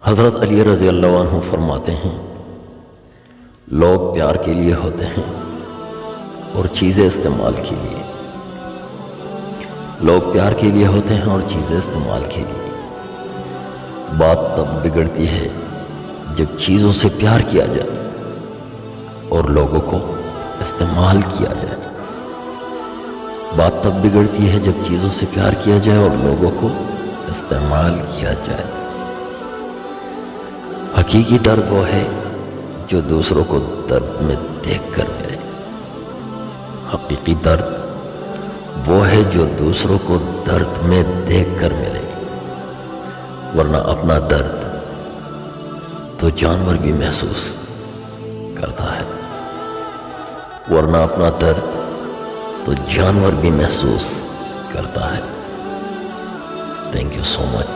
हज़रत अली रज़ी अल्लाह अन्हु फरमाते हैं, लोग प्यार के लिए होते हैं और चीज़ें इस्तेमाल के लिए। लोग प्यार के लिए होते हैं और चीज़ें इस्तेमाल के लिए। बात तब बिगड़ती है जब चीज़ों से प्यार किया जाए और लोगों को इस्तेमाल किया जाए। बात तब बिगड़ती है जब चीज़ों से प्यार किया जाए और लोगों को इस्तेमाल किया जाए। हकीकी दर्द वो है जो दूसरों को दर्द में देखकर मिले। हकीकी दर्द वो है जो दूसरों को दर्द में देखकर मिले, वरना अपना दर्द तो जानवर भी महसूस करता है। वरना अपना दर्द तो जानवर भी महसूस करता है। Thank you so much.